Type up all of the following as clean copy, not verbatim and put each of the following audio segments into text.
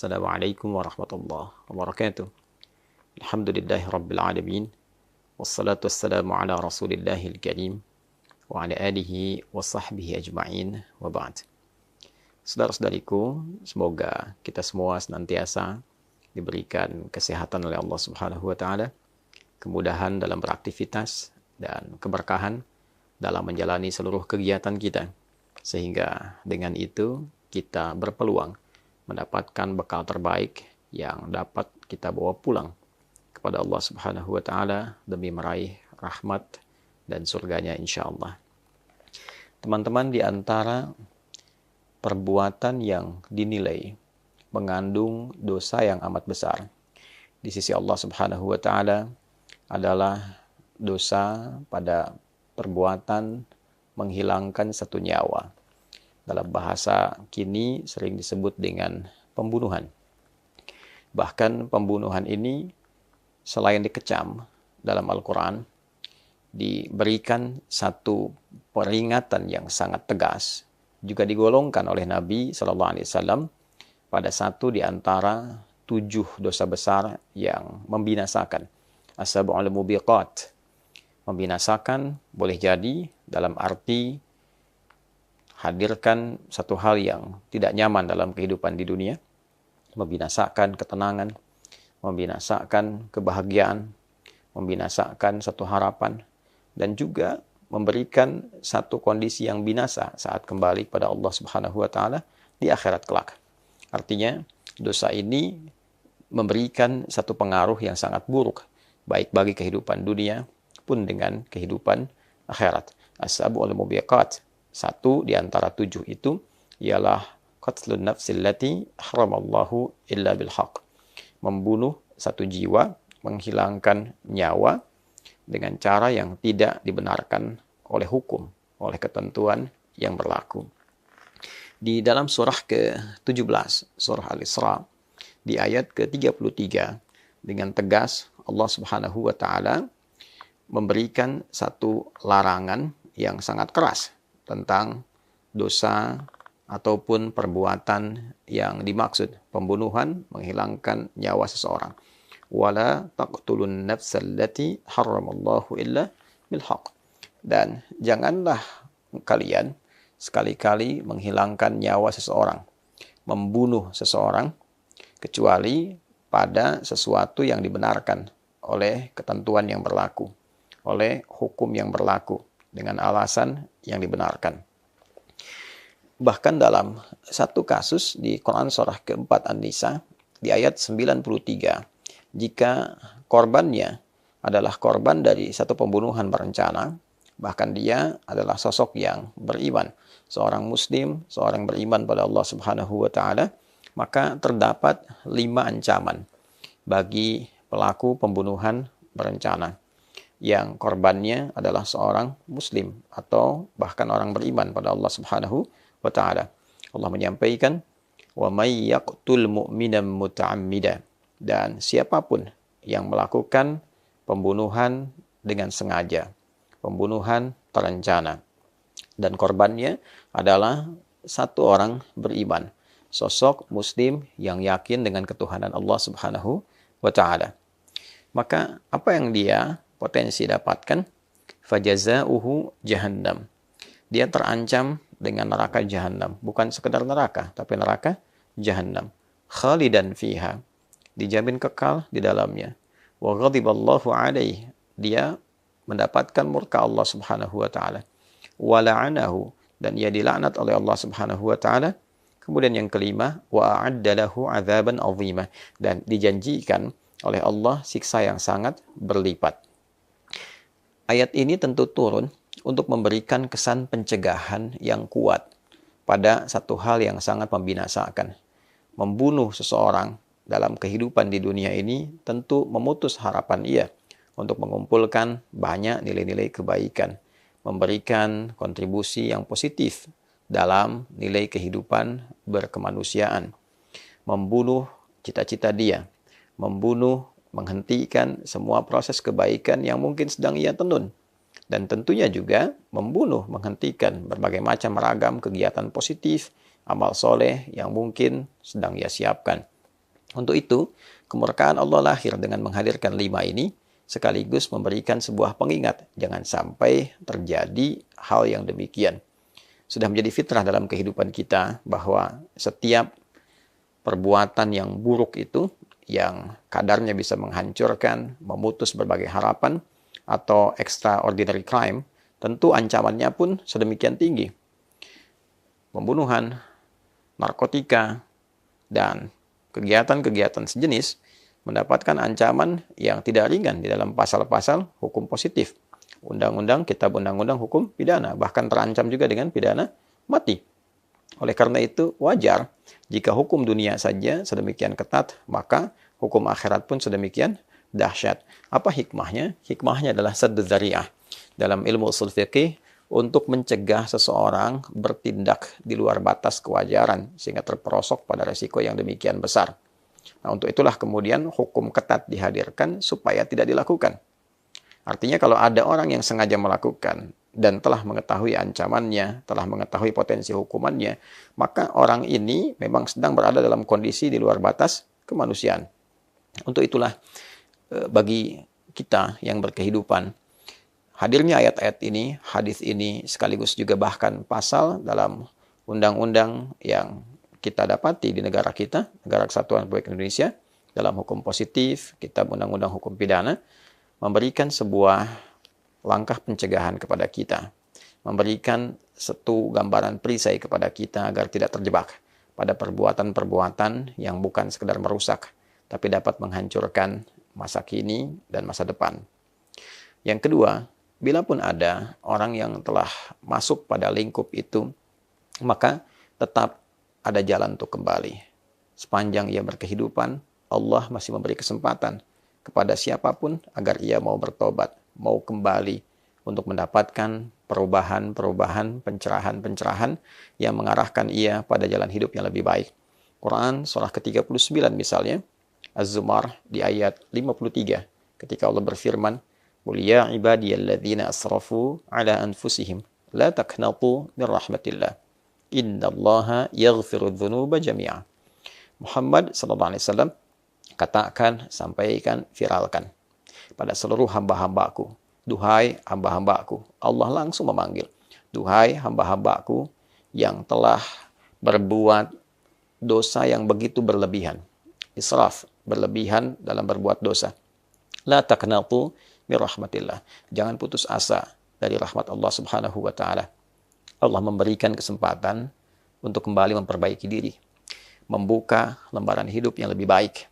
Assalamualaikum warahmatullahi wabarakatuh. Alhamdulillahi rabbil alamin. Wassalatu wassalamu ala rasulillahil karim wa ala alihi wa sahbihi ajma'in wa ba'd. Saudara-saudariku, semoga kita semua senantiasa diberikan kesehatan oleh Allah Subhanahu wa taala, kemudahan dalam beraktivitas dan keberkahan dalam menjalani seluruh kegiatan kita, sehingga dengan itu kita berpeluang mendapatkan bekal terbaik yang dapat kita bawa pulang kepada Allah Subhanahu wa taala demi meraih rahmat dan surganya insyaallah. Teman-teman, di antara perbuatan yang dinilai mengandung dosa yang amat besar di sisi Allah Subhanahu wa taala adalah dosa pada perbuatan menghilangkan satu nyawa. Dalam bahasa kini sering disebut dengan pembunuhan. Bahkan pembunuhan ini selain dikecam dalam Al-Quran, diberikan satu peringatan yang sangat tegas, juga digolongkan oleh Nabi SAW pada satu di antara 7 dosa besar yang membinasakan. As-sab'ul mubiqat. Membinasakan boleh jadi dalam arti hadirkan satu hal yang tidak nyaman dalam kehidupan di dunia, membinasakan ketenangan, membinasakan kebahagiaan, membinasakan satu harapan, dan juga memberikan satu kondisi yang binasa saat kembali pada Allah Subhanahu wa taala di akhirat kelak. Artinya, dosa ini memberikan satu pengaruh yang sangat buruk, baik bagi kehidupan dunia pun dengan kehidupan akhirat. As-sab'ul mubiqat. Satu di antara 7 itu ialah qatlun nafsil lati haramallahu illa bilhaq. Membunuh satu jiwa, menghilangkan nyawa dengan cara yang tidak dibenarkan oleh hukum, oleh ketentuan yang berlaku. Di dalam surah ke-17, surah Al-Isra, di ayat ke-33, dengan tegas Allah Subhanahu wa taala memberikan satu larangan yang sangat keras tentang dosa ataupun perbuatan yang dimaksud, pembunuhan, menghilangkan nyawa seseorang. Wala taqtulun nafsal lati haramallahu illa bilhaq. Dan janganlah kalian sekali-kali menghilangkan nyawa seseorang, membunuh seseorang, kecuali pada sesuatu yang dibenarkan oleh ketentuan yang berlaku, oleh hukum yang berlaku, dengan alasan yang dibenarkan. Bahkan dalam satu kasus di Quran surah keempat An-Nisa, di ayat 93, jika korbannya adalah korban dari satu pembunuhan berencana, bahkan dia adalah sosok yang beriman, seorang muslim, seorang beriman pada Allah Subhanahu wa taala, maka terdapat 5 ancaman bagi pelaku pembunuhan berencana yang korbannya adalah seorang muslim atau bahkan orang beriman pada Allah Subhanahu wa taala. Allah menyampaikan, "Wa may yaqtul mu'minan muta'ammida." Dan siapapun yang melakukan pembunuhan dengan sengaja, pembunuhan terencana, dan korbannya adalah satu orang beriman, sosok muslim yang yakin dengan ketuhanan Allah Subhanahu wa taala. Maka apa yang dia potensi dapatkan? Fajazauhu jahannam. Dia terancam dengan neraka jahannam. Bukan sekedar neraka, tapi neraka jahannam. Khalidan fiha. Dijamin kekal di dalamnya. Wa ghadiballahu alaih. Dia mendapatkan murka Allah Subhanahu wa taala. Wa la'anahu. Dan ia dilaknat oleh Allah Subhanahu wa taala. Kemudian yang kelima, wa a'adda lahu 'adzaban 'azima. Dan dijanjikan oleh Allah siksa yang sangat berlipat. Ayat ini tentu turun untuk memberikan kesan pencegahan yang kuat pada satu hal yang sangat membinasakan. Membunuh seseorang dalam kehidupan di dunia ini tentu memutus harapan ia untuk mengumpulkan banyak nilai-nilai kebaikan, memberikan kontribusi yang positif dalam nilai kehidupan berkemanusiaan, membunuh cita-cita dia, membunuh, menghentikan semua proses kebaikan yang mungkin sedang ia tenun. Dan tentunya juga membunuh, menghentikan berbagai macam ragam kegiatan positif, amal soleh yang mungkin sedang ia siapkan. Untuk itu, kemurkaan Allah lahir dengan menghadirkan 5 ini, sekaligus memberikan sebuah pengingat. Jangan sampai terjadi hal yang demikian. Sudah menjadi fitrah dalam kehidupan kita bahwa setiap perbuatan yang buruk itu, yang kadarnya bisa menghancurkan, memutus berbagai harapan, atau extraordinary crime, tentu ancamannya pun sedemikian tinggi. Pembunuhan, narkotika, dan kegiatan-kegiatan sejenis mendapatkan ancaman yang tidak ringan di dalam pasal-pasal hukum positif. Undang-undang, kitab undang-undang hukum pidana, bahkan terancam juga dengan pidana mati. Oleh karena itu, wajar jika hukum dunia saja sedemikian ketat, maka hukum akhirat pun sedemikian dahsyat. Apa hikmahnya? Hikmahnya adalah saddu dzari'ah. Dalam ilmu ushul fiqih, untuk mencegah seseorang bertindak di luar batas kewajaran, sehingga terperosok pada resiko yang demikian besar. Nah, untuk itulah kemudian hukum ketat dihadirkan supaya tidak dilakukan. Artinya kalau ada orang yang sengaja melakukan dan telah mengetahui ancamannya, telah mengetahui potensi hukumannya, maka orang ini memang sedang berada dalam kondisi di luar batas kemanusiaan. Untuk itulah bagi kita yang berkehidupan, hadirnya ayat-ayat ini, hadis ini, sekaligus juga bahkan pasal dalam undang-undang yang kita dapati di negara kita, Negara Kesatuan Republik Indonesia, dalam hukum positif, kitab undang-undang hukum pidana, memberikan sebuah langkah pencegahan kepada kita, memberikan satu gambaran perisai kepada kita agar tidak terjebak pada perbuatan-perbuatan yang bukan sekedar merusak, tapi dapat menghancurkan masa kini dan masa depan. Yang kedua, bila pun ada orang yang telah masuk pada lingkup itu, maka tetap ada jalan untuk kembali. Sepanjang ia berkehidupan, Allah masih memberi kesempatan kepada siapapun agar ia mau bertobat, mau kembali untuk mendapatkan perubahan-perubahan, pencerahan-pencerahan yang mengarahkan ia pada jalan hidup yang lebih baik. Quran surah ke-39 misalnya, Az-Zumar di ayat 53, ketika Allah berfirman, "Qul ya ibadiyalladzina asrafu ala anfusihim la taqnatu min rahmatillah. Innallaha yaghfiru dzunuba jami'a." Muhammad sallallahu alaihi wasallam, katakan, sampaikan, viralkan pada seluruh hamba-hambaku. Duhai hamba-hambaku, Allah langsung memanggil. Duhai hamba-hambaku yang telah berbuat dosa yang begitu berlebihan. Israf, berlebihan dalam berbuat dosa. La taqnatu min rahmatillah. Jangan putus asa dari rahmat Allah Subhanahu wa taala. Allah memberikan kesempatan untuk kembali memperbaiki diri, membuka lembaran hidup yang lebih baik,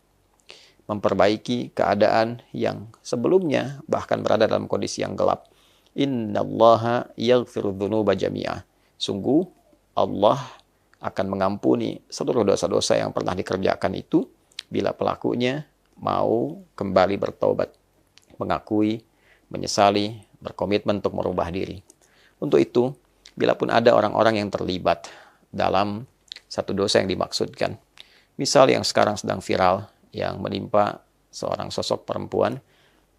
memperbaiki keadaan yang sebelumnya bahkan berada dalam kondisi yang gelap. Innallaha yaghfiru dzunuba jami'a. Sungguh Allah akan mengampuni seluruh dosa-dosa yang pernah dikerjakan itu bila pelakunya mau kembali bertobat, mengakui, menyesali, berkomitmen untuk merubah diri. Untuk itu, bila pun ada orang-orang yang terlibat dalam satu dosa yang dimaksudkan, misal yang sekarang sedang viral, yang menimpa seorang sosok perempuan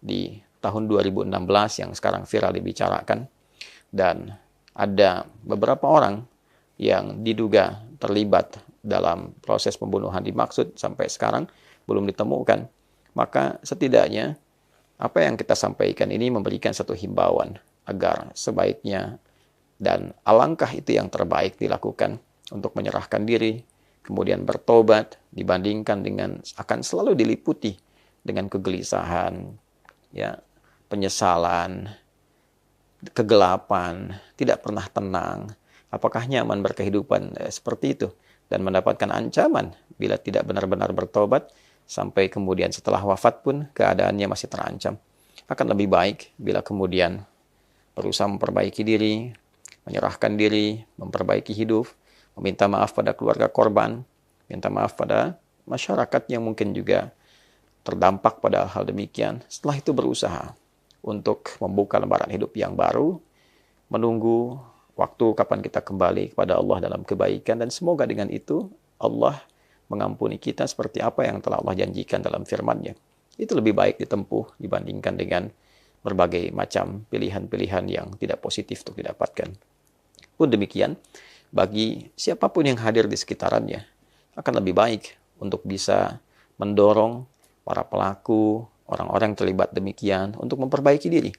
di tahun 2016 yang sekarang viral dibicarakan, dan ada beberapa orang yang diduga terlibat dalam proses pembunuhan dimaksud sampai sekarang belum ditemukan, maka setidaknya apa yang kita sampaikan ini memberikan satu himbauan agar sebaiknya dan alangkah itu yang terbaik dilakukan untuk menyerahkan diri, kemudian bertobat, dibandingkan dengan akan selalu diliputi dengan kegelisahan, ya, penyesalan, kegelapan, tidak pernah tenang. Apakah nyaman berkehidupan seperti itu? Dan mendapatkan ancaman bila tidak benar-benar bertobat, sampai kemudian setelah wafat pun keadaannya masih terancam. Akan lebih baik bila kemudian berusaha memperbaiki diri, menyerahkan diri, memperbaiki hidup, meminta maaf pada keluarga korban, minta maaf pada masyarakat yang mungkin juga terdampak pada hal demikian. Setelah itu berusaha untuk membuka lembaran hidup yang baru, menunggu waktu kapan kita kembali kepada Allah dalam kebaikan, dan semoga dengan itu Allah mengampuni kita seperti apa yang telah Allah janjikan dalam firman-Nya. Itu lebih baik ditempuh dibandingkan dengan berbagai macam pilihan-pilihan yang tidak positif untuk didapatkan. Pun demikian, bagi siapapun yang hadir di sekitarannya, akan lebih baik untuk bisa mendorong para pelaku, orang-orang yang terlibat demikian untuk memperbaiki diri,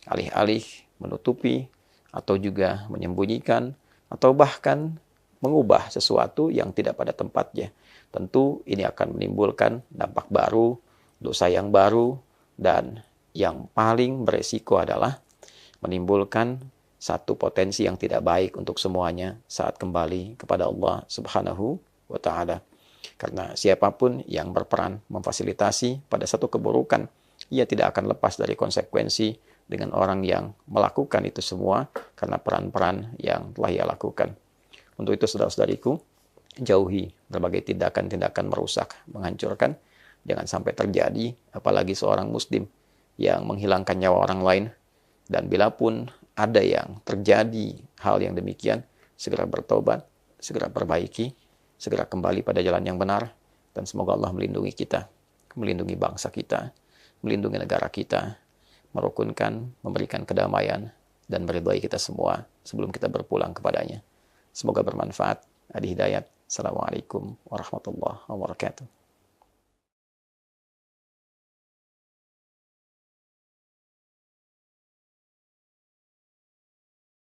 alih-alih menutupi atau juga menyembunyikan atau bahkan mengubah sesuatu yang tidak pada tempatnya. Tentu ini akan menimbulkan dampak baru, dosa yang baru, dan yang paling beresiko adalah menimbulkan satu potensi yang tidak baik untuk semuanya saat kembali kepada Allah Subhanahu wa Ta'ala. Karena siapapun yang berperan memfasilitasi pada satu keburukan, ia tidak akan lepas dari konsekuensi dengan orang yang melakukan itu semua karena peran-peran yang telah ia lakukan. Untuk itu, saudara-saudariku, jauhi berbagai tindakan-tindakan merusak, menghancurkan. Jangan sampai terjadi, apalagi seorang muslim yang menghilangkan nyawa orang lain. Dan bila pun ada yang terjadi hal yang demikian, segera bertobat, segera perbaiki, segera kembali pada jalan yang benar. Dan semoga Allah melindungi kita, melindungi bangsa kita, melindungi negara kita, merukunkan, memberikan kedamaian, dan meridhai kita semua sebelum kita berpulang kepadanya. Semoga bermanfaat. Adi Hidayat. Assalamualaikum warahmatullahi wabarakatuh.